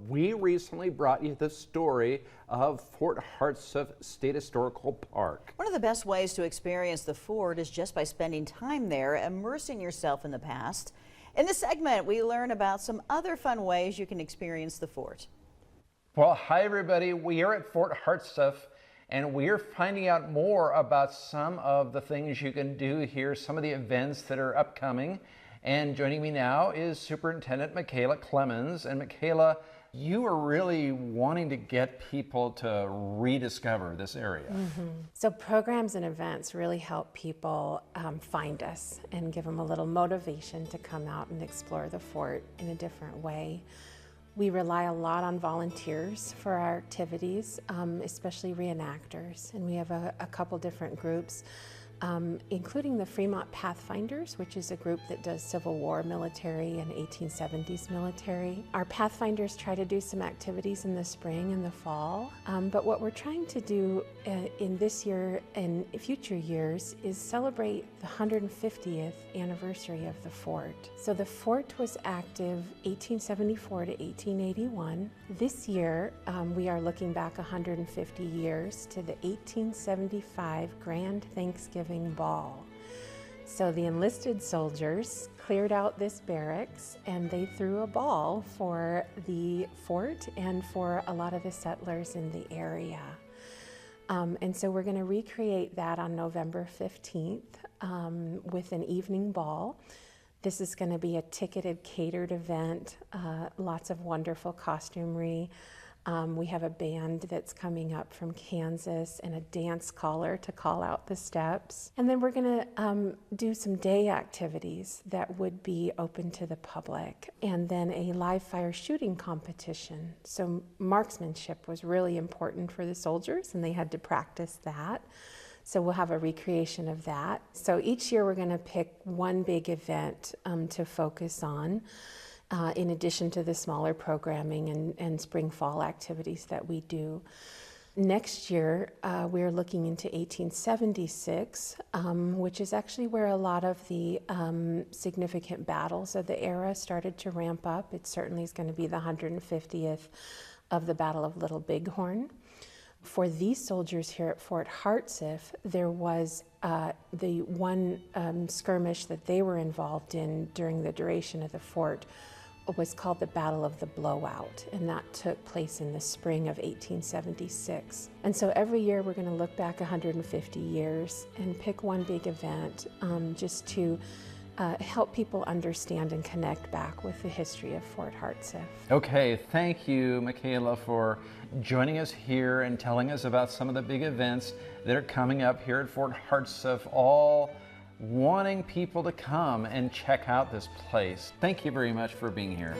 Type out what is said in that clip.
we recently brought you the story of Fort Hartsuff State Historical Park. One of the best ways to experience the fort is just by spending time there, immersing yourself in the past. In this segment, we learn about some other fun ways you can experience the fort. Well, hi everybody. We are at Fort Hartsuff, and we're finding out more about some of the things you can do here, some of the events that are upcoming. And joining me now is Superintendent Michaela Clemens. And Michaela, you are really wanting to get people to rediscover this area. So programs and events really help people find us and give them a little motivation to come out and explore the fort in a different way. We rely a lot on volunteers for our activities, especially reenactors, and we have a couple different groups, including the Fremont Pathfinders, which is a group that does Civil War military and 1870s military. Our Pathfinders try to do some activities in the spring and the fall, but what we're trying to do in this year and future years is celebrate the 150th anniversary of the fort. So the fort was active 1874 to 1881. This year, we are looking back 150 years to the 1875 Grand Thanksgiving Ball. So the enlisted soldiers cleared out this barracks and they threw a ball for the fort and for a lot of the settlers in the area. And so we're going to recreate that on November 15th with an evening ball. This is going to be a ticketed, catered event, lots of wonderful costumery. We have a band that's coming up from Kansas and a dance caller to call out the steps. And then we're going to do some day activities that would be open to the public. And then a live fire shooting competition. So marksmanship was really important for the soldiers and they had to practice that. So we'll have a recreation of that. So each year we're going to pick one big event to focus on. In addition to the smaller programming and spring fall activities that we do. Next year, we're looking into 1876, which is actually where a lot of the significant battles of the era started to ramp up. It certainly is going to be the 150th of the Battle of Little Bighorn. For these soldiers here at Fort Hartsuff, there was the one skirmish that they were involved in during the duration of the fort was called the Battle of the Blowout, and that took place in the spring of 1876. And so every year we're going to look back 150 years and pick one big event just to help people understand and connect back with the history of Fort Hartsuff. Okay, thank you, Michaela, for joining us here and telling us about some of the big events that are coming up here at Fort Hartsuff, all wanting people to come and check out this place. Thank you very much for being here.